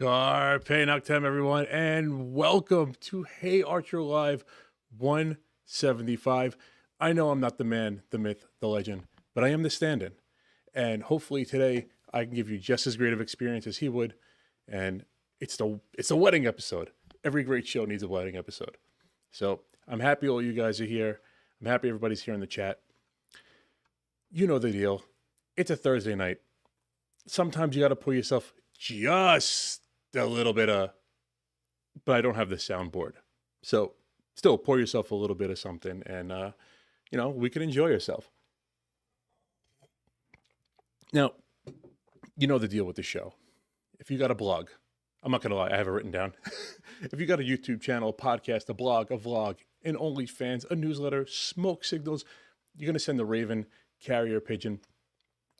Carpe Noctem, everyone, and welcome to Hey Archer Live 175. I know I'm not the man, the myth, the legend, but I am the stand-in. And hopefully today I can give you just as great of experience as he would. And it's a wedding episode. Every great show needs a wedding episode. So I'm happy all you guys are here. I'm happy everybody's here in the chat. You know the deal. It's a Thursday night. Sometimes you got to pull yourself just a little bit but I don't have the soundboard. So still pour yourself a little bit of something and, we can enjoy yourself. Now, you know the deal with the show. If you got a blog, I'm not going to lie, I have it written down. If you got a YouTube channel, a podcast, a blog, a vlog, an OnlyFans, a newsletter, smoke signals, you're going to send the Raven, carrier pigeon,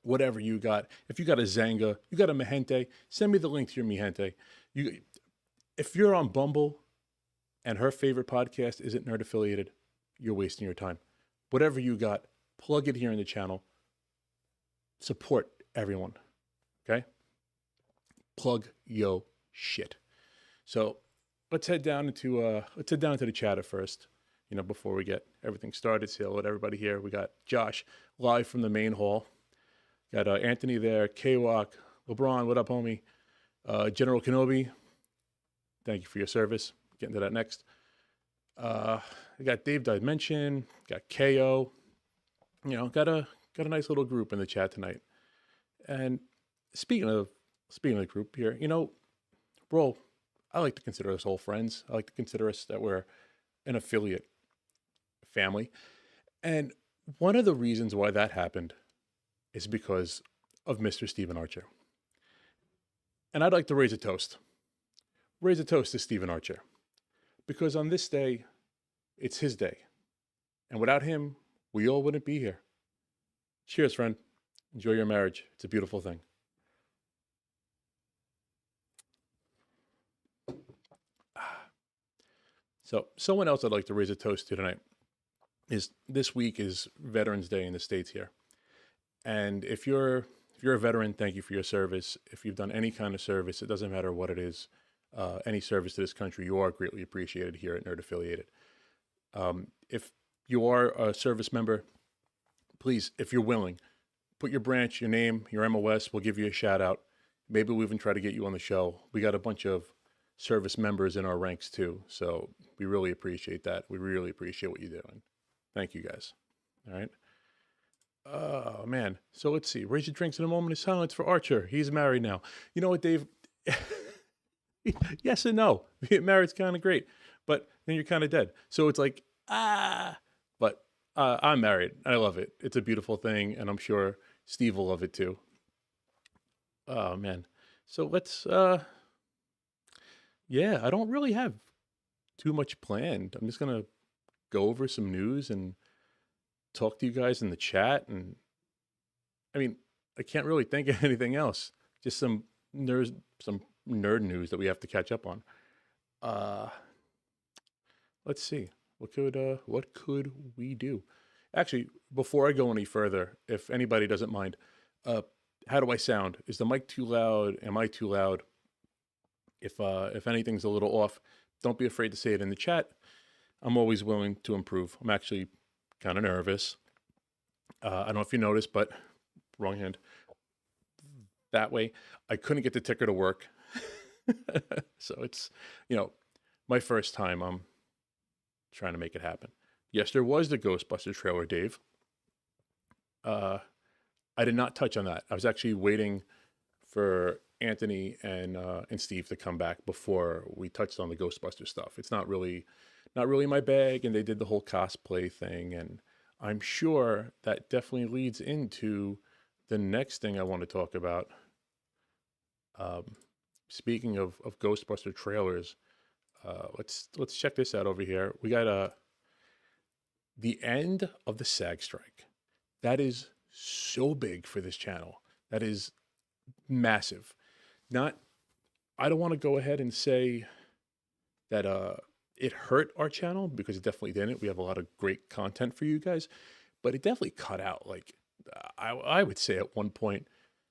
whatever you got. If you got a Zanga, you got a Mahente, send me the link to your Mahente. If you're on Bumble and her favorite podcast isn't nerd affiliated, you're wasting your time. Whatever you got, plug it here in the channel. Support everyone, okay? Plug yo shit. So let's head down into the chat at first. Before we get everything started. Say hello to everybody here. We got Josh live from the main hall. Got Anthony there, K-Walk, LeBron, what up, homie? General Kenobi, thank you for your service. Getting to that next. We got Dave Dimension, got KO. Got a nice little group in the chat tonight. And speaking of the group here, bro, I like to consider us all friends. I like to consider us that we're an affiliate family. And one of the reasons why that happened is because of Mr. Stephen Archer. And I'd like to raise a toast. Raise a toast to Stephen Archer. Because on this day, it's his day. And without him, we all wouldn't be here. Cheers, friend. Enjoy your marriage. It's a beautiful thing. So someone else I'd like to raise a toast to tonight is this week is Veterans Day in the States here. And if you're a veteran, thank you for your service. If you've done any kind of service, it doesn't matter what it is, any service to this country, you are greatly appreciated here at Nerd Affiliated. If you are a service member, please, if you're willing, put your branch, your name, your MOS. We'll give you a shout out. Maybe we'll even try to get you on the show. We got a bunch of service members in our ranks too. So we really appreciate that. We really appreciate what you're doing. Thank you guys. All right. Oh, man. So let's see. Raise your drinks in a moment of silence for Archer. He's married now. You know what, Dave? Yes and no. Being married's kind of great, but then you're kind of dead. So it's like, But I'm married. I love it. It's a beautiful thing, and I'm sure Steve will love it too. Oh, man. So let's, I don't really have too much planned. I'm just going to go over some news and talk to you guys in the chat. And I can't really think of anything else. Just some nerd news that we have to catch up on. Let's see. What could we do? Actually, before I go any further, if anybody doesn't mind, how do I sound? Is the mic too loud? Am I too loud? If anything's a little off, don't be afraid to say it in the chat. I'm always willing to improve. I'm actually kind of nervous. I don't know if you noticed, but wrong hand. That way, I couldn't get the ticker to work. So it's, my first time. I'm trying to make it happen. Yes, there was the Ghostbusters trailer, Dave. I did not touch on that. I was actually waiting for Anthony and Steve to come back before we touched on the Ghostbusters stuff. It's not really my bag, and they did the whole cosplay thing, and I'm sure that definitely leads into the next thing I want to talk about. Speaking of Ghostbuster trailers, let's check this out over here. We got the end of the SAG strike. That is so big for this channel. That is massive. I don't want to go ahead and say that it hurt our channel, because it definitely didn't. We have a lot of great content for you guys, but it definitely cut out, like, I would say at one point,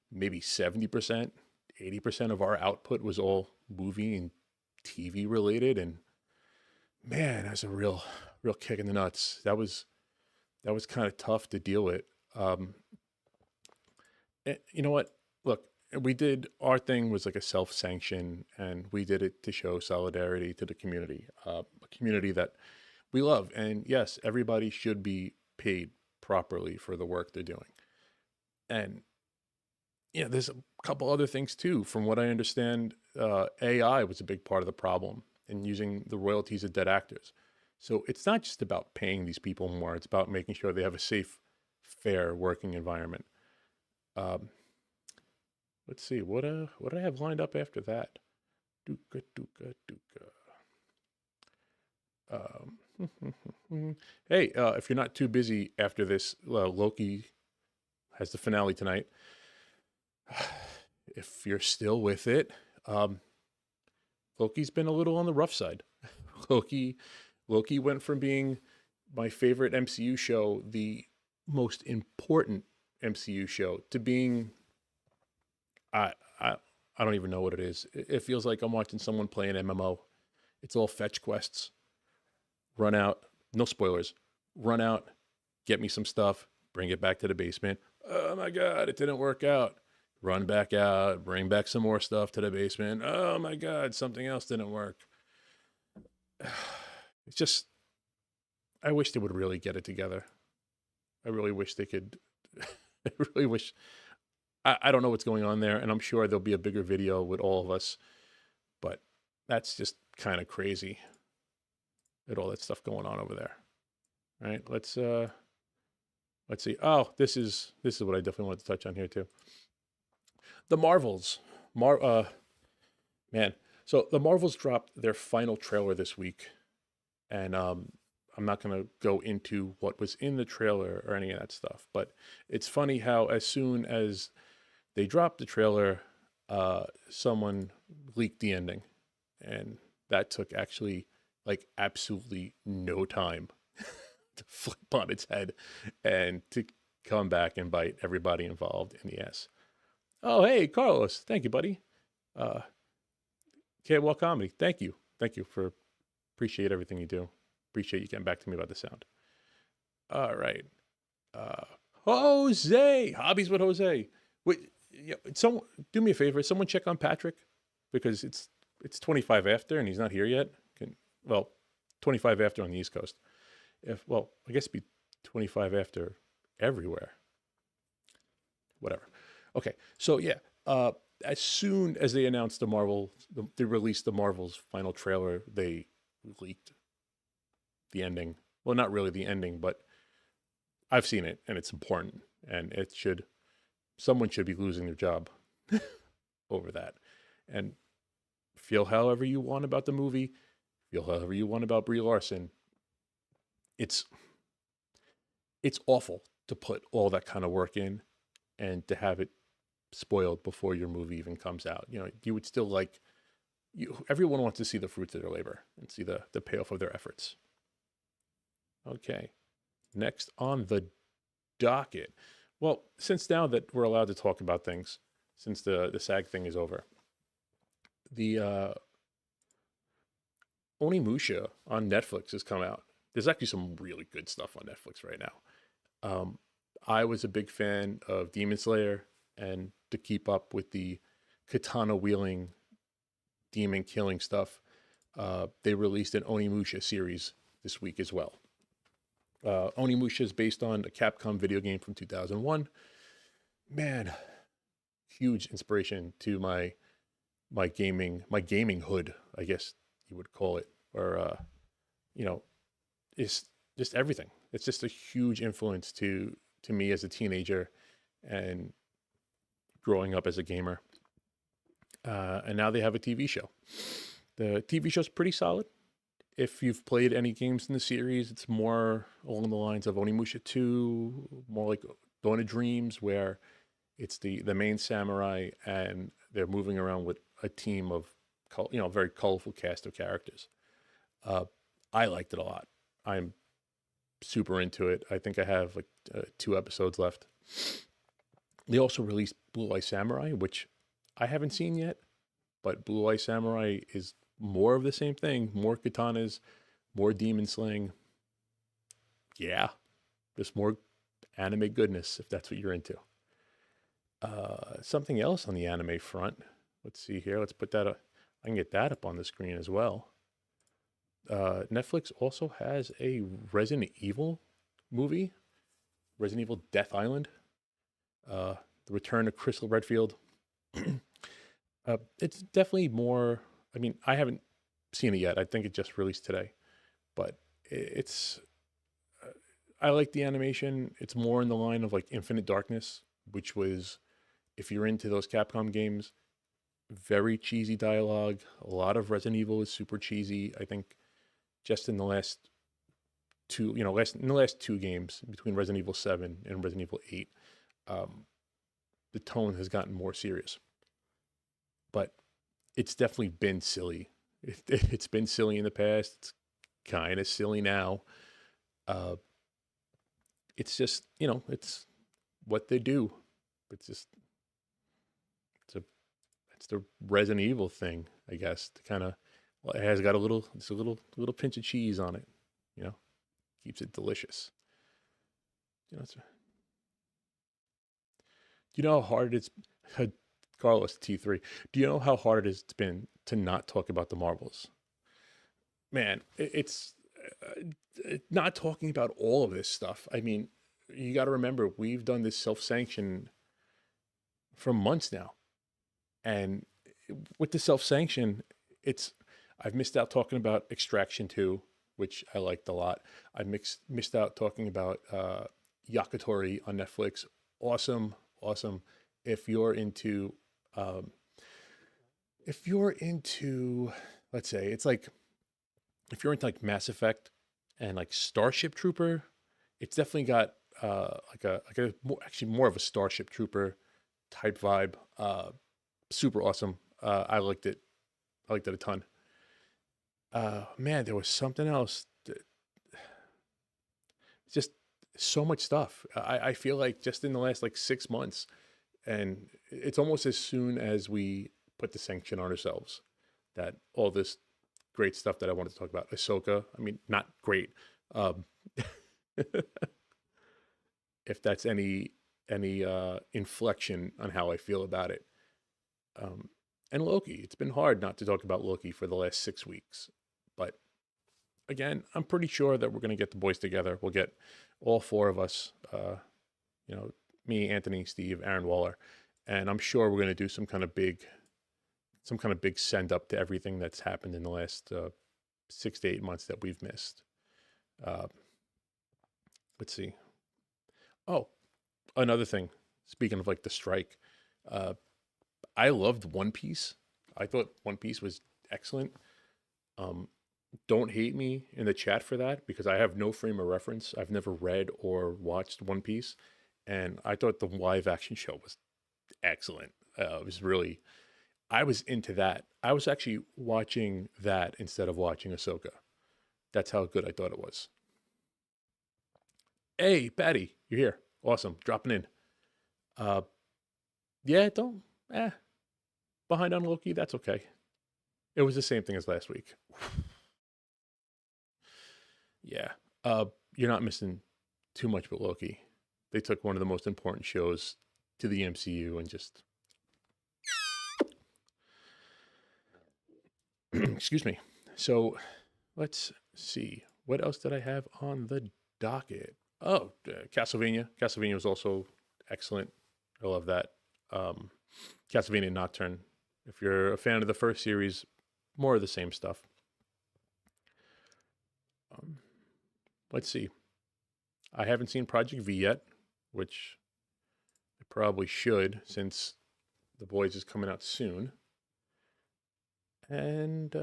maybe 70%, 80% of our output was all movie and TV related. And man, that's a real kick in the nuts. That was kind of tough to deal with. You know what? Look, we did our thing was like a self-sanction, and we did it to show solidarity to the community, a community that we love. And yes, everybody should be paid properly for the work they're doing. And there's a couple other things too. From what I understand, AI was a big part of the problem in using the royalties of dead actors. So it's not just about paying these people more; it's about making sure they have a safe, fair working environment. Let's see, what do I have lined up after that? Duka duka duka. Hey, if you're not too busy after this, Loki has the finale tonight. If you're still with it, Loki's been a little on the rough side. Loki went from being my favorite MCU show, the most important MCU show, to being I don't even know what it is. It feels like I'm watching someone play an MMO. It's all fetch quests. Run out, no spoilers. Run out, get me some stuff, bring it back to the basement. Oh my God, it didn't work out. Run back out, bring back some more stuff to the basement. Oh my God, something else didn't work. It's just, I wish they would really get it together. I really wish they could. I really wish. I don't know what's going on there, and I'm sure there'll be a bigger video with all of us, but that's just kind of crazy with all that stuff going on over there. All right, let's see. Oh, this is what I definitely wanted to touch on here too. The Marvels. Man. So the Marvels dropped their final trailer this week, and I'm not going to go into what was in the trailer or any of that stuff, but it's funny how as soon as they dropped the trailer, someone leaked the ending, and that took actually like absolutely no time to flip on its head and to come back and bite everybody involved in the ass. Oh, hey, Carlos. Thank you, buddy. K-Wall Comedy. Thank you for appreciate everything you do. Appreciate you getting back to me about the sound. All right. Jose. Hobbies with Jose. Wait, someone do me a favor. Someone check on Patrick, because it's 25 after and he's not here yet. 25 after on the East Coast. I guess it'd be 25 after everywhere. Whatever. Okay. So yeah, as soon as they announced they released the Marvel's final trailer, they leaked the ending. Well, not really the ending, but I've seen it and it's important, and someone should be losing their job over that. And feel however you want about the movie, feel however you want about Brie Larson. It's awful to put all that kind of work in and to have it spoiled before your movie even comes out. You would still everyone wants to see the fruits of their labor and see the payoff of their efforts. Okay. Next on the docket. Well, since now that we're allowed to talk about things, since the SAG thing is over, the Onimusha on Netflix has come out. There's actually some really good stuff on Netflix right now. I was a big fan of Demon Slayer, and to keep up with the katana wielding, demon killing stuff, they released an Onimusha series this week as well. Onimusha is based on a Capcom video game from 2001. Man, huge inspiration to my gaming hood, I guess you would call it, or it's just everything. It's just a huge influence to me as a teenager and growing up as a gamer. And now they have a TV show. The TV show's pretty solid. If you've played any games in the series, it's more along the lines of Onimusha 2, more like Dawn of Dreams, where it's the main samurai and they're moving around with a team of very colorful cast of characters. I liked it a lot. I'm super into it. I think I have 2 episodes left. They also released Blue Eye Samurai, which I haven't seen yet, but Blue Eye Samurai is more of the same thing. More katanas, more demon slaying. Yeah, just more anime goodness if that's what you're into. Something else on the anime front. Let's see here. Let's put that up. I can get that up on the screen as well. Netflix also has a Resident Evil movie, Resident Evil Death Island. The Return of Crystal Redfield. It's definitely more. I mean, I haven't seen it yet. I think it just released today, but it's. I like the animation. It's more in the line of like Infinite Darkness, which was, if you're into those Capcom games, very cheesy dialogue. A lot of Resident Evil is super cheesy. I think just in the last two, in the last two games between Resident Evil 7 and Resident Evil 8, the tone has gotten more serious. But it's definitely been silly. It's been silly in the past. It's kind of silly now. It's just, it's what they do. It's the Resident Evil thing, I guess. To kind of, it has got a little pinch of cheese on it. Keeps it delicious. Do you know how hard it's, Carlos T3? Do you know how hard it's been to not talk about the Marvels? Man, it's not talking about all of this stuff. I mean, you got to remember, we've done this self-sanction for months now. And with the self-sanction, I've missed out talking about Extraction 2, which I liked a lot. I missed out talking about Yakitori on Netflix. Awesome. If you're into, let's say, it's like, if you're into like Mass Effect and like Starship Trooper, it's definitely got more of a Starship Trooper type vibe. Super awesome. I liked it. I liked it a ton. Man, there was something else. Just so much stuff. I feel like just in the last like 6 months, and it's almost as soon as we put the sanction on ourselves that all this great stuff that I wanted to talk about. Ahsoka, I mean, not great. If that's any inflection on how I feel about it. And Loki, it's been hard not to talk about Loki for the last 6 weeks. But again, I'm pretty sure that we're going to get the boys together. We'll get all four of us, me, Anthony, Steve, Aaron Waller, and I'm sure we're going to do some kind of big send up to everything that's happened in the last 6 to 8 months that we've missed. Let's see. Oh, another thing. Speaking of like the strike, I loved One Piece. I thought One Piece was excellent. Don't hate me in the chat for that, because I have no frame of reference. I've never read or watched One Piece, and I thought the live action show was excellent. It was really, I was into that. I was actually watching that instead of watching Ahsoka. That's how good I thought it was. Hey, Patty, you're here. Awesome, dropping in. Yeah, behind on Loki, that's okay. It was the same thing as last week. Yeah, you're not missing too much with Loki. They took one of the most important shows to the MCU and just... Excuse me. So, let's see. What else did I have on the docket? Oh, Castlevania. Castlevania was also excellent. I love that. Castlevania Nocturne. If you're a fan of the first series, more of the same stuff. Let's see. I haven't seen Project V yet, which I probably should, since The Boys is coming out soon. And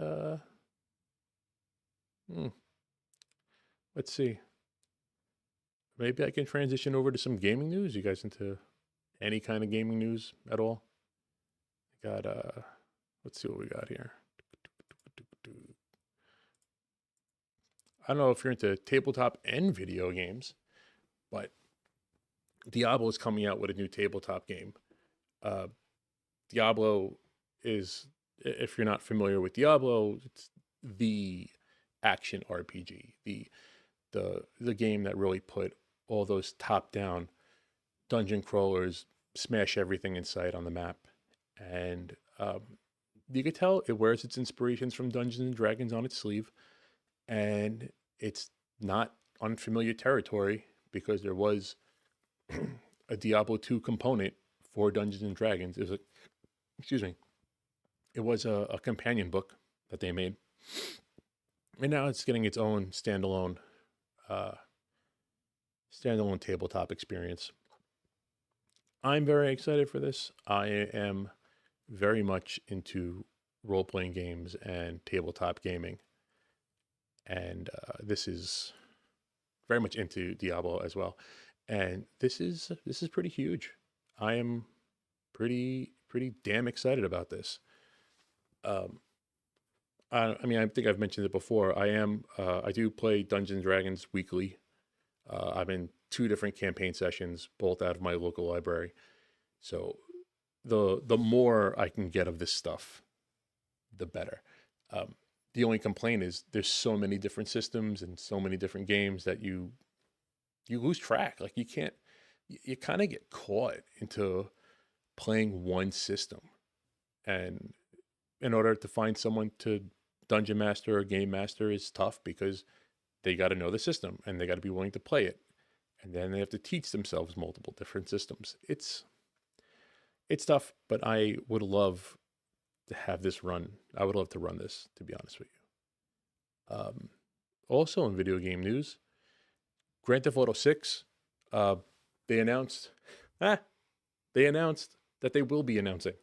let's see. Maybe I can transition over to some gaming news. You guys into any kind of gaming news at all? I got let's see what we got here. I don't know if you're into tabletop and video games, but Diablo is coming out with a new tabletop game. Diablo is, if you're not familiar with Diablo, it's the action RPG, the game that really put all those top down dungeon crawlers, smash everything in sight on the map. And you could tell it wears its inspirations from Dungeons and Dragons on its sleeve, and it's not unfamiliar territory because there was a Diablo 2 component for Dungeons and Dragons. It was a, excuse me, it was a companion book that they made, and now it's getting its own uh, standalone tabletop experience. I'm very excited for this. I am very much into role playing games and tabletop gaming, and this is very much into Diablo as well. And this is pretty huge. I am pretty damn excited about this. Um, I mean, I think I've mentioned it before. I do play Dungeons and Dragons weekly. I'm in two different campaign sessions, both out of my local library. So the more I can get of this stuff, the better. Um, the only complaint is there's so many different systems and so many different games that you lose track. Like you can't, you kind of get caught into playing one system, and in order to find someone to dungeon master or game master is tough because they got to know the system and they got to be willing to play it, and then they have to teach themselves multiple different systems. It's tough, but I would love to have this run. I would love to run this, to be honest with you. Also in video game news, Grand Theft Auto 6, uh, they announced, ah, they announced that they will be announcing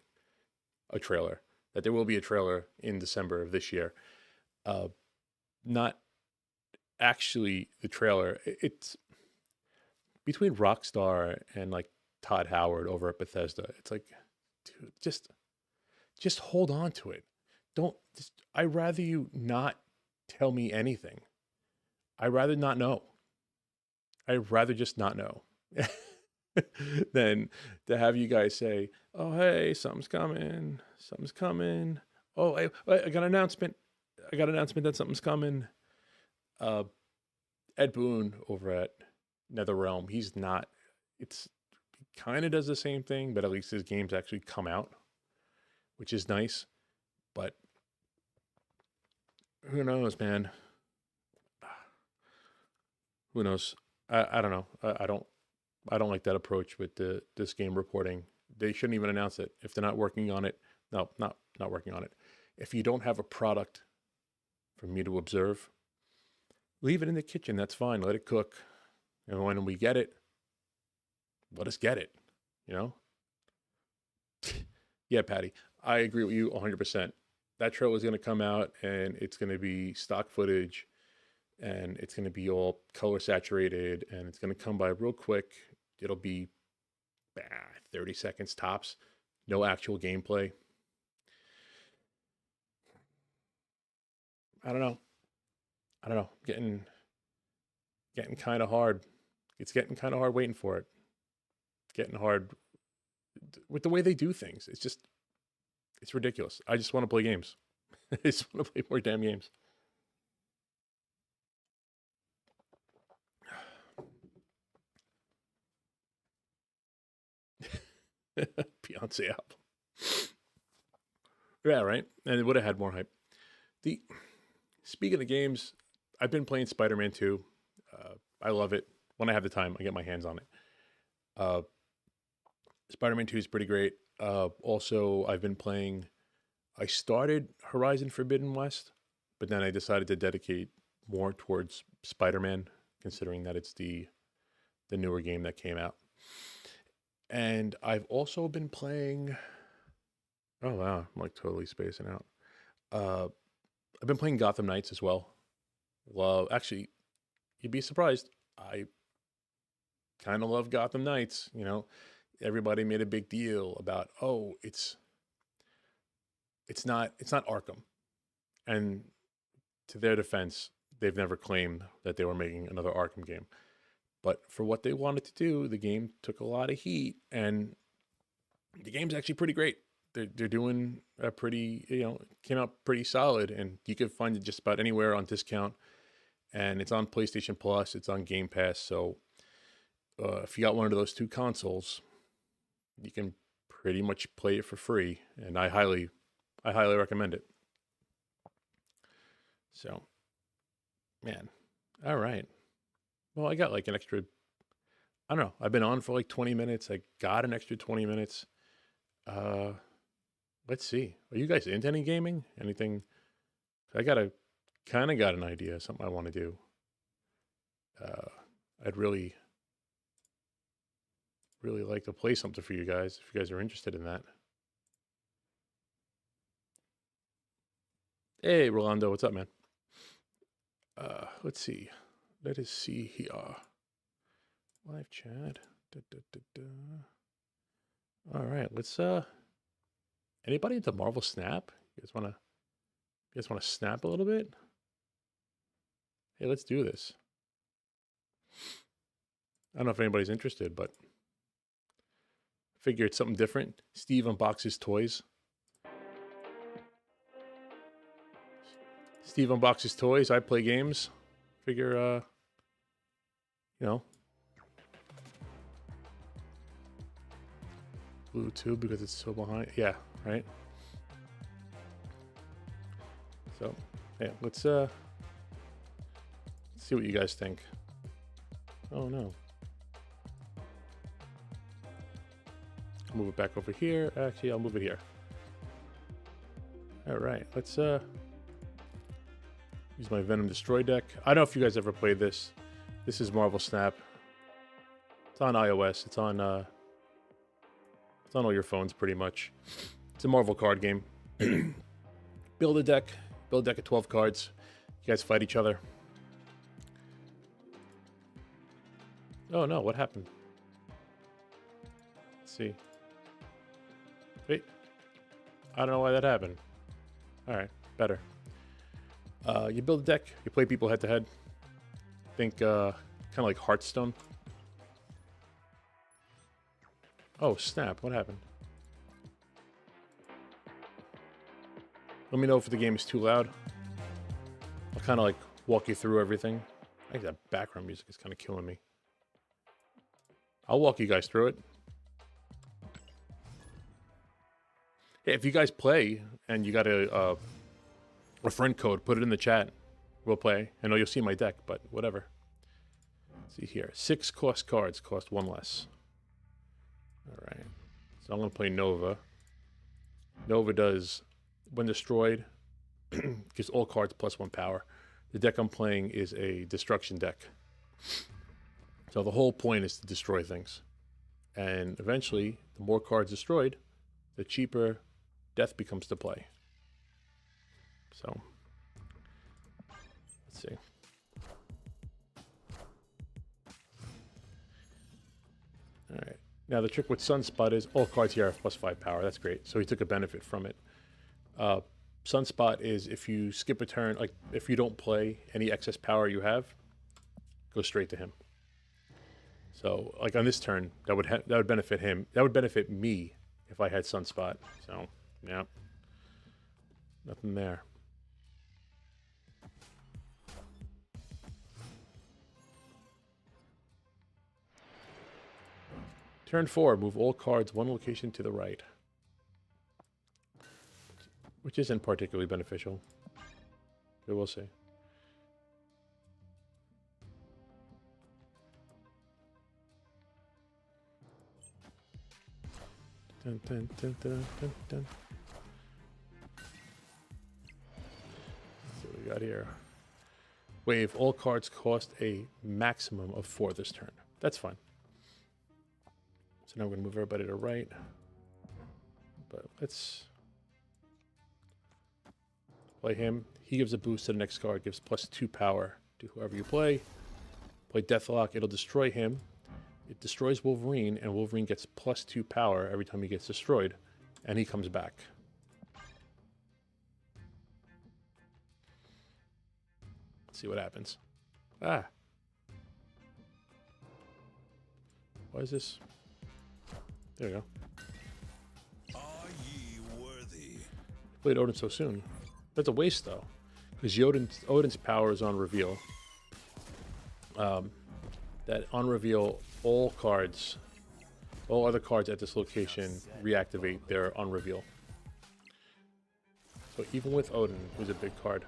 a trailer, that there will be a trailer in December of this year. Uh, Not actually the trailer. It's between Rockstar and like Todd Howard over at Bethesda. It's like, dude, just hold on to it. Don't. I'd rather you not tell me anything. I'd rather not know. I'd rather just not know than to have you guys say, "Oh, hey, something's coming. Something's coming. Oh, I got an announcement. I got an announcement that something's coming." Uh, Ed Boon over at NetherRealm, he's not. It's he kind of does the same thing, but at least his games actually come out, which is nice. But who knows, man? Who knows? I don't know. I don't like that approach with this game reporting. They shouldn't even announce it if they're not working on it. No, not working on it. If you don't have a product for me to observe, leave it in the kitchen. That's fine. Let it cook. And when we get it, let us get it. You know? Yeah, Patty, I agree with you 100%. That trailer is going to come out and it's going to be stock footage and it's going to be all color saturated and it's going to come by real quick. It'll be 30 seconds tops. No actual gameplay. I don't know. I don't know. Getting kind of hard. It's getting kind of hard waiting for it. Getting hard with the way they do things. It's ridiculous. I just want to play games. I just want to play more damn games. Beyonce album. Yeah, right. And it would have had more hype. The Speaking of games, I've been playing Spider-Man 2. I love it. When I have the time, I get my hands on it. Uh, Spider-Man 2 is pretty great. Also, I've been playing. I started Horizon Forbidden West, but then I decided to dedicate more towards Spider-Man, considering that it's the newer game that came out. And I've also been playing. Oh wow, I'm like totally spacing out. Uh, I've been playing Gotham Knights as well. Love, actually, you'd be surprised. I kind of love Gotham Knights. You know, everybody made a big deal about, oh, it's not Arkham. And to their defense, they've never claimed that they were making another Arkham game. But for what they wanted to do, the game took a lot of heat, and the game's actually pretty great. they're doing a pretty, came out pretty solid, and you can find it just about anywhere on discount. And it's on PlayStation Plus, it's on Game Pass. So if you got one of those two consoles, you can pretty much play it for free, and I highly recommend it. So, man, all right. Well, I got like an extra. I don't know. I've been on for like 20 minutes. I got an extra 20 minutes. Let's see. Are you guys into any gaming? Anything? I kind of got an idea. Something I want to do. I'd really like to play something for you guys if you guys are interested in that. Hey, Rolando, what's up, man? Let's see. Let us see here. Live chat. All right, let's anybody into Marvel Snap? You guys wanna snap a little bit? Hey, let's do this. I don't know if anybody's interested, but figure it's something different. Steve unboxes toys. Steve unboxes toys. I play games. Figure, Bluetooth because it's so behind. Yeah, right. So, yeah, let's see what you guys think. Oh no. Move it back over here. Actually, I'll move it here. All right, let's use my Venom Destroy deck. I don't know if you guys ever played this. This is Marvel Snap. It's on iOS. It's on all your phones pretty much. It's a Marvel card game. Build a deck of 12 cards. You guys fight each other. Oh no, what happened? Let's see. Wait. I don't know why that happened. Alright, better. You build a deck, you play people head to head. Think kind of like Hearthstone. Oh snap, what happened? Let me know if the game is too loud. I'll kind of like walk you through everything. I think that background music is kind of killing me. I'll walk you guys through it. Yeah, if you guys play and you got a friend code, put it in the chat. We'll play. I know you'll see my deck, but whatever. Let's see here. 6 cost cards cost 1 less. All right. So I'm going to play Nova. Nova does, when destroyed, gives all cards +1 power. The deck I'm playing is a destruction deck. So the whole point is to destroy things. And eventually, the more cards destroyed, the cheaper death becomes to play. So, let's see. All right. Now the trick with Sunspot is all cards here have +5 power. That's great. So he took a benefit from it. Sunspot is if you skip a turn, like if you don't play any excess power you have, go straight to him. So like on this turn, that would benefit him. That would benefit me if I had Sunspot. So yeah, nothing there. Turn 4, move all cards 1 location to the right. Which isn't particularly beneficial. But we'll see. Dun, dun, dun, dun, dun, dun. Let's see what we got here. Wave, all cards cost a maximum of 4 this turn. That's fine. So now we're going to move everybody to right. But let's play him. He gives a boost to the next card, gives +2 power to whoever you play. Play Deathlock, it'll destroy him. It destroys Wolverine, and Wolverine gets +2 power every time he gets destroyed, and he comes back. Let's see what happens. Ah. Why is this? There we go. Are ye Played Odin so soon. That's a waste though, because Odin's power is on reveal. That on reveal, all other cards at this location reactivate their on reveal. So even with Odin, who's a big card,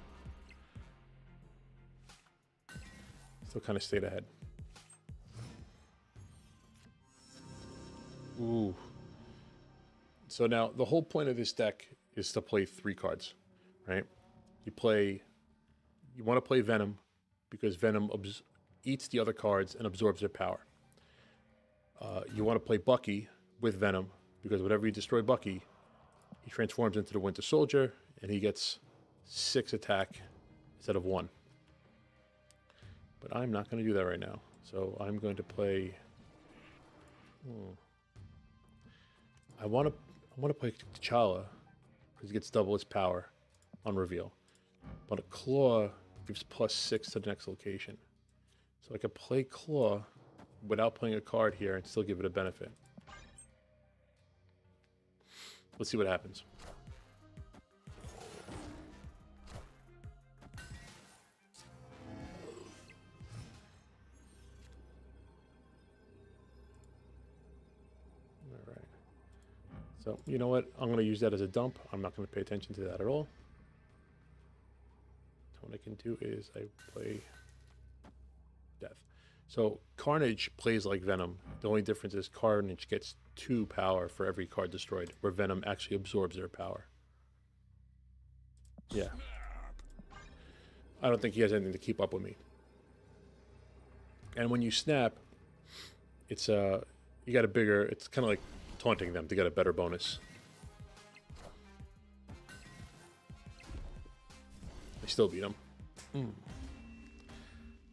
still kind of stayed ahead. Ooh. So now the whole point of this deck is to play 3 cards, right? You want to play Venom because Venom eats the other cards and absorbs their power. You want to play Bucky with Venom because whenever you destroy Bucky, he transforms into the Winter Soldier and he gets 6 attack instead of 1. But I'm not going to do that right now. So I'm going to play... I want to play T'Challa because he gets double his power on reveal. But a Claw gives +6 to the next location. So I could play Claw without playing a card here and still give it a benefit. Let's see what happens. All right. So, you know what? I'm going to use that as a dump. I'm not going to pay attention to that at all. So what I can do is I play Death. So Carnage plays like Venom. The only difference is Carnage gets 2 power for every card destroyed, where Venom actually absorbs their power. Yeah. I don't think he has anything to keep up with me. And when you snap, it's you got a bigger, it's kind of like taunting them to get a better bonus. I still beat him.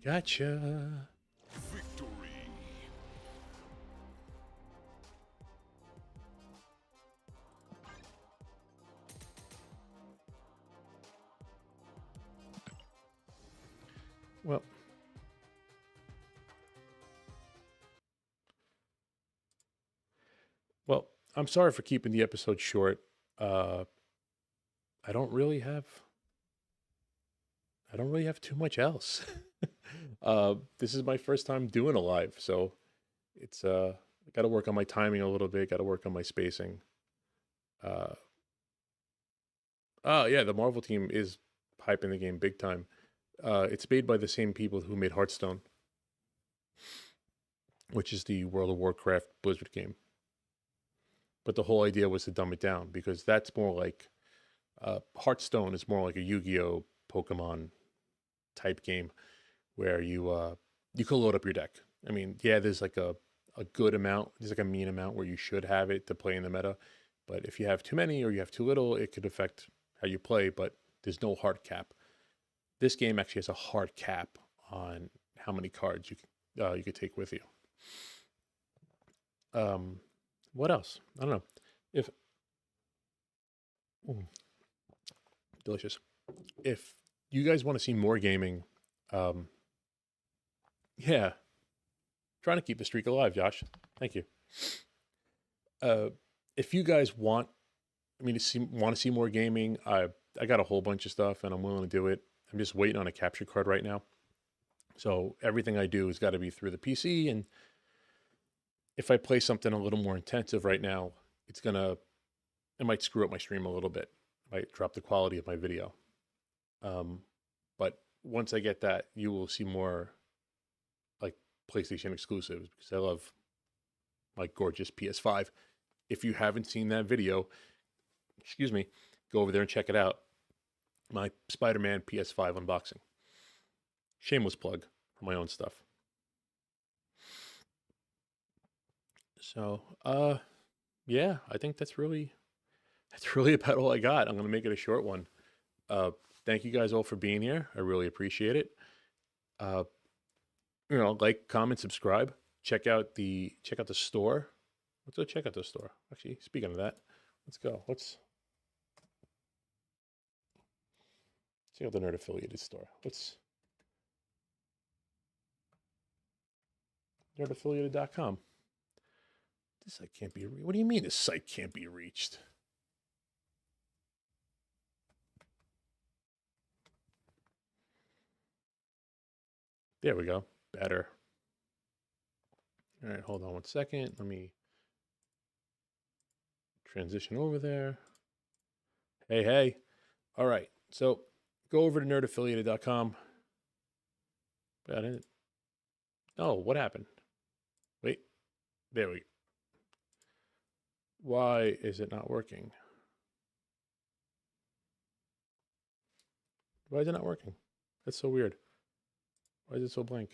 Gotcha. Victory. Well, I'm sorry for keeping the episode short. I don't really have too much else. This is my first time doing a live, so it's I got to work on my timing a little bit. Got to work on my spacing. Oh yeah, the Marvel team is hyping the game big time. It's made by the same people who made Hearthstone, which is the World of Warcraft Blizzard game. But the whole idea was to dumb it down because that's more like Hearthstone is more like a Yu-Gi-Oh, Pokemon type game where you can load up your deck. I mean, yeah, there's like a good amount, there's like a mean amount where you should have it to play in the meta. But if you have too many or you have too little, it could affect how you play, but there's no hard cap. This game actually has a hard cap on how many cards you could take with you. What else? I don't know. Delicious. If you guys want to see more gaming, yeah, trying to keep the streak alive, Josh. Thank you. If you guys want to see more gaming, I got a whole bunch of stuff and I'm willing to do it. I'm just waiting on a capture card right now. So everything I do has got to be through the PC, and if I play something a little more intensive right now, it might screw up my stream a little bit. It might drop the quality of my video. But once I get that, you will see more like PlayStation exclusives because I love my gorgeous PS5. If you haven't seen that video, go over there and check it out. My Spider-Man PS5 unboxing. Shameless plug for my own stuff. So, yeah, I think that's really about all I got. I'm going to make it a short one. Thank you guys all for being here. I really appreciate it. Like, comment, subscribe. Check out the store. Let's go check out the store. Actually, speaking of that, let's go. Let's check out the Nerd Affiliated store. nerdaffiliated.com. This site can't be reached. What do you mean this site can't be reached? There we go. Better. All right, hold on one second. Let me transition over there. Hey. All right. So go over to nerdaffiliated.com. Got it. Oh, what happened? Wait. There we go. Why is it not working? Why is it not working? That's so weird. Why is it so blank?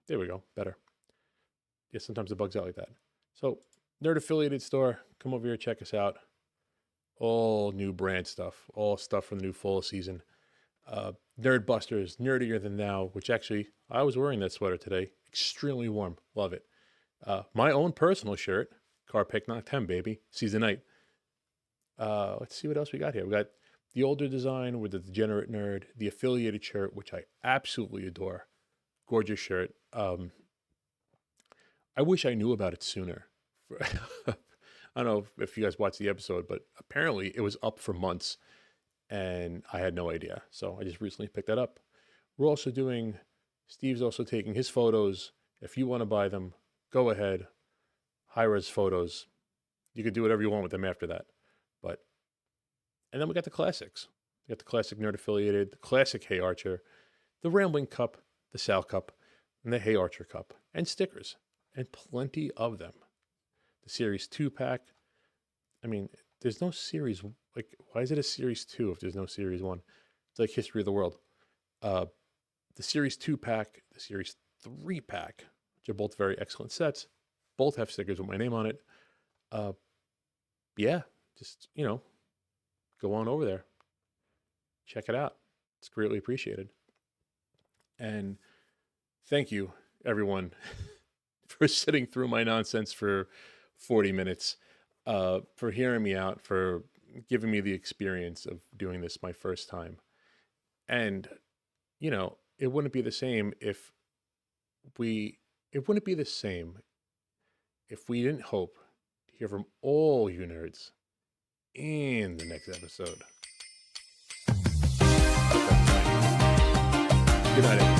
There we go. Better. Yeah, sometimes it bugs out like that. So, Nerd Affiliated store. Come over here, check us out. All new brand stuff. All stuff from the new fall season. Nerd Busters, Nerdier Than Thou, which actually, I was wearing that sweater today. Extremely warm. Love it. My own personal shirt. Car Pick Knock 10, baby. Season 8. Let's see what else we got here. We got the older design with the Degenerate Nerd. The affiliated shirt, which I absolutely adore. Gorgeous shirt. I wish I knew about it sooner. I don't know if you guys watched the episode, but apparently it was up for months and I had no idea. So I just recently picked that up. We're also Steve's also taking his photos. If you want to buy them, go ahead. High-res photos. You can do whatever you want with them after that. And then we got the classics. We got the classic Nerd Affiliated, the classic HeyArcher, the Rambling Cup, the Sal Cup, and the HeyArcher Cup, and stickers, and plenty of them. The Series 2-pack. I mean, there's no Series, like, why is it a Series 2 if there's no Series 1? It's like History of the World. The Series 2-pack, the Series 3-pack, which are both very excellent sets. Both have stickers with my name on it. Yeah, just, go on over there. Check it out. It's greatly appreciated. And thank you, everyone, for sitting through my nonsense for 40 minutes, for hearing me out, for giving me the experience of doing this my first time. And, it wouldn't be the same if we didn't hope to hear from all you nerds in the next episode. Good night, everyone.